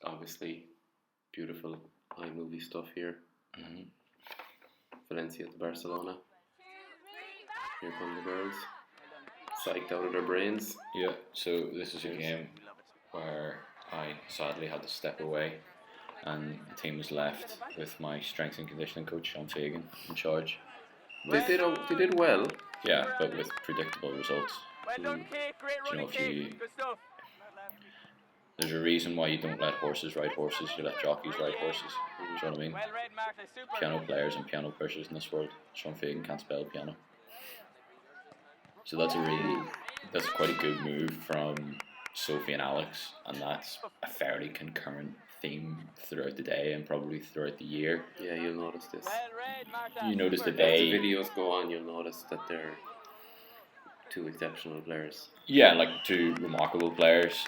obviously beautiful iMovie stuff here. Mm-hmm. Valencia to Barcelona. Here come the girls. Psyched out of their brains. Yeah, so this is a game where I sadly had to step away, and the team was left with my strength and conditioning coach, Fagan, in charge. They did well. Yeah, but with predictable results. There's a reason why you don't let horses ride horses, you let jockeys ride horses. Do you know what I mean? Piano players and piano pushers in this world. Sean Fagan can't spell piano. So that's quite a good move from Sophie and Alex, and that's a fairly concurrent theme throughout the day and probably throughout the year. Yeah, you'll notice this. You notice that as the videos go on, you'll notice that they're two exceptional players. Yeah, like two remarkable players.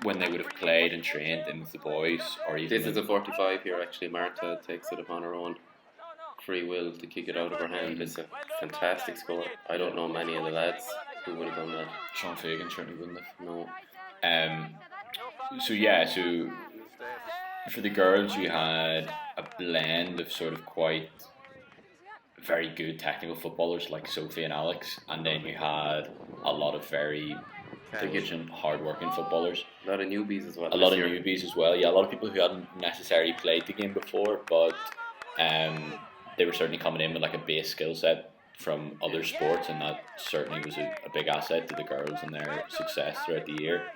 When they would have played and trained in with the boys, or even this is a 45 here. Actually, Marta takes it upon her own free will to kick it out of her hand. It's a fantastic score. I don't know many of the lads who would have done that. Sean Fagan certainly wouldn't have. No. So for the girls, you had a blend of sort of quite very good technical footballers like Sophie and Alex, and then you had a lot of very diligent, hard-working footballers. A lot of newbies as well. Yeah, a lot of people who hadn't necessarily played the game before, but they were certainly coming in with like a base skill set from other sports, and that certainly was a big asset to the girls and their success throughout the year.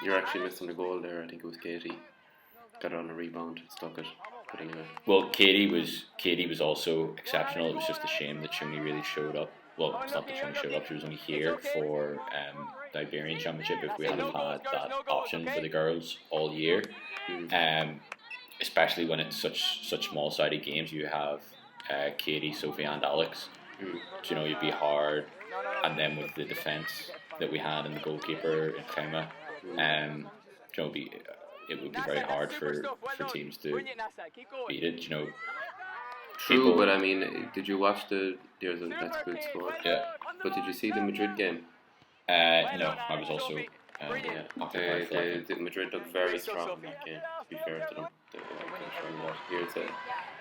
You're actually missing the goal there. I think it was Katie. Got it on a rebound, stuck it, putting it. Well, Katie was also exceptional. It was just a shame that Shuni really showed up. Well, it's not that Shuni showed up. She was only here for the Iberian C'ship. If we hadn't had that option for the girls all year, especially when it's such small-sided games, you have Katie, Sophie, and Alex. You know, you'd be hard, and then with the defence that we had and the goalkeeper in Kema, it would be very hard for teams to beat it. You know. True, but I mean, did you watch that's a good score. Yeah. But did you see the Madrid game? No, I was also occupied for that game. Madrid looked very strong in that game, to be fair to them. Here's an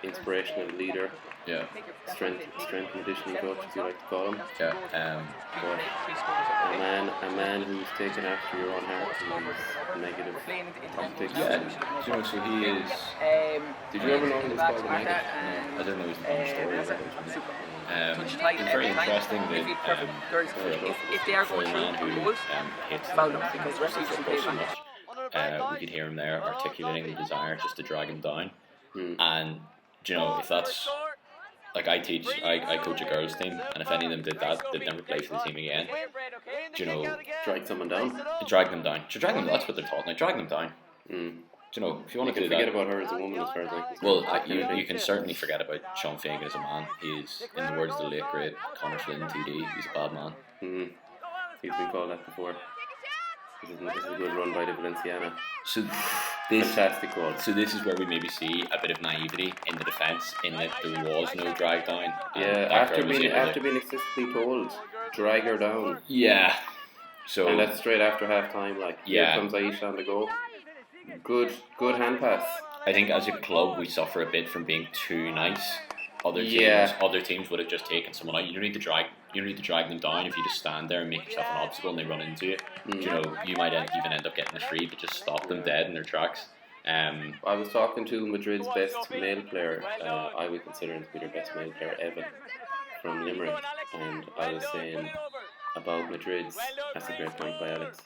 inspirational leader. Yeah. Strength and conditioning coach, as you like to call him. Yeah. But a man who's taken after your own heart and negative tactics. Yeah. You know, so he is. Did you ever know he was called a negative? No, I don't know his story. It's very interesting that if they are going through goals, hates the so much. We could hear him there articulating the desire just to drag him down. And you know, if that's like I coach a girls team, and if any of them did that, they'd never play for the team again. You know, drag someone down. Drag them down. That's what they're taught. Like drag them down. You know, if you want to do that, forget about her as a woman as far as I'm concerned. Well, you can certainly forget about Sean Fagan as a man. He's, in the words of the late great Conor Flynn TD, he's a bad man. He's been called that before. This is a good run by the Valenciana. Fantastic goal. So this is where we maybe see a bit of naivety in the defence, in that there was no drag down. Yeah, after being explicitly told, drag her down. Yeah. So and that's straight after half time. Like here comes Aisha on the go. Good hand pass. I think as a club we suffer a bit from being too nice. Other teams would have just taken someone out. You don't need to drag them down. If you just stand there and make yourself an obstacle and they run into you, you know, you might even end up getting a free, but just stop them dead in their tracks. I was talking to Madrid's best male player. I would consider him to be their best male player, Evan from Limerick, and I was saying about Madrid's. That's a great point by Alex.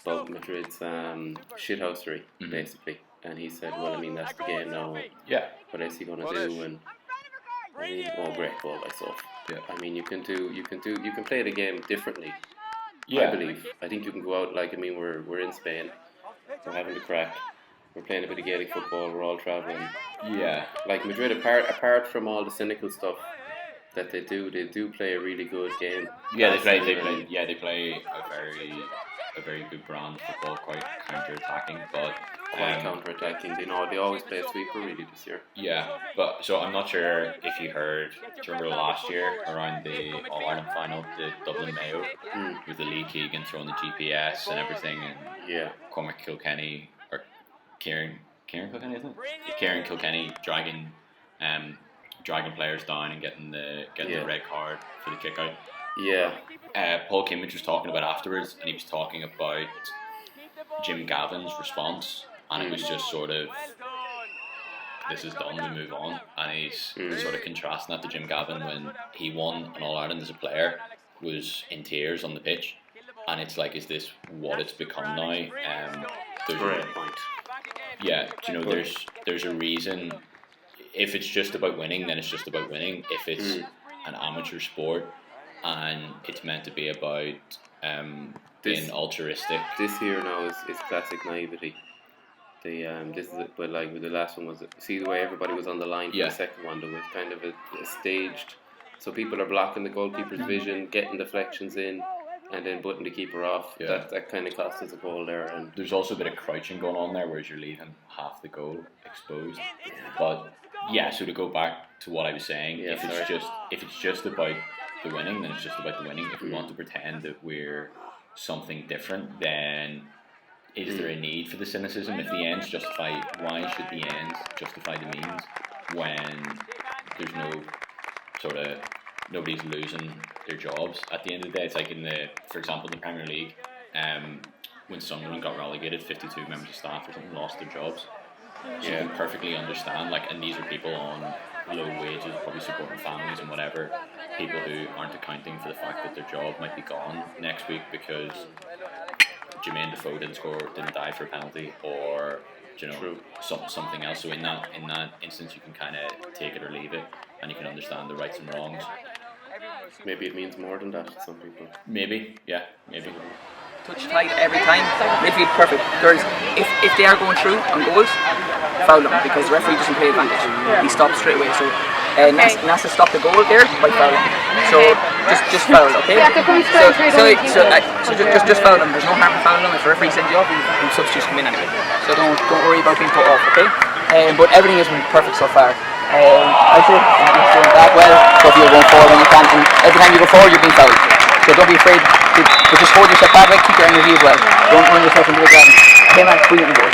About Madrid's shithousery, basically, and he said, "Well, I mean that's the game now. Yeah. What else are you gonna do?" And I mean, great goal by Soph. Yeah. I mean, you can play the game differently. Yeah. I believe. I think you can go out like, I mean, we're in Spain, we're having the crack, we're playing a bit of Gaelic football, we're all travelling. Yeah. Like Madrid, apart from all the cynical stuff that they do play a really good game. Yeah, they play a very a very good brand of football, quite counter-attacking, but counter-attacking. They always play sweeper really this year. yeah, but so I'm not sure if you heard. Do you remember last year around the All Ireland final, the Dublin Mayo, with the Lee Keegan throwing the GPS and everything, and Cormac Kilkenny or Kieran Kilkenny, isn't it? Kieran Kilkenny dragging players down and getting the red card for the kick out. Yeah. Paul Kimmage was talking about afterwards, and he was talking about Jim Gavin's response, and it was just sort of, this is done, we move on, and he's sort of contrasting that to Jim Gavin when he won an All-Ireland as a player, was in tears on the pitch, and it's like, is this what it's become now? Great point. Yeah, do you know, there's a reason. If it's just about winning, then it's just about winning. If it's an amateur sport and it's meant to be about being altruistic, this here now is classic naivety. This is it, but like with the last one was, see the way everybody was on the line for the second one, there was kind of a staged, so people are blocking the goalkeeper's vision, getting deflections in, and then putting the keeper off. That kind of cost us a goal there. And there's also a bit of crouching going on there, whereas you're leaving half the goal exposed. But yeah, so to go back to what I was saying, if it's just about the winning, then it's just about the winning. If we want to pretend that we're something different, then is there a need for the cynicism? If the ends justify, why should the ends justify the means when there's no sort of, nobody's losing their jobs at the end of the day? It's like for example, in the Premier League, when Sunderland got relegated, 52 members of staff or something lost their jobs. So you can perfectly understand, like, and these are people on low wages, probably supporting families and whatever, people who aren't accounting for the fact that their job might be gone next week because Jermaine Defoe didn't die for a penalty, or something else. So in that instance, you can kind of take it or leave it, and you can understand the rights and wrongs. Maybe it means more than that to some people. Maybe. Touch tight every time, midfield perfect. There's, if they are going through on goals, foul them, because the referee doesn't play advantage. He stops straight away. So NASA stopped the goal there by fouling. So just foul, okay? So just foul them. There's no harm in fouling them. If the referee sends you off, the substitutes come in anyway. So don't worry about being put off, okay? But everything has been perfect so far. I think you're doing that well. So if you're going forward when you can, and every time you go forward, you're being fouled. So don't be afraid, but just hold yourself that way, keep your energy as well. Don't run yourself into the ground. Okay man, bring it on board.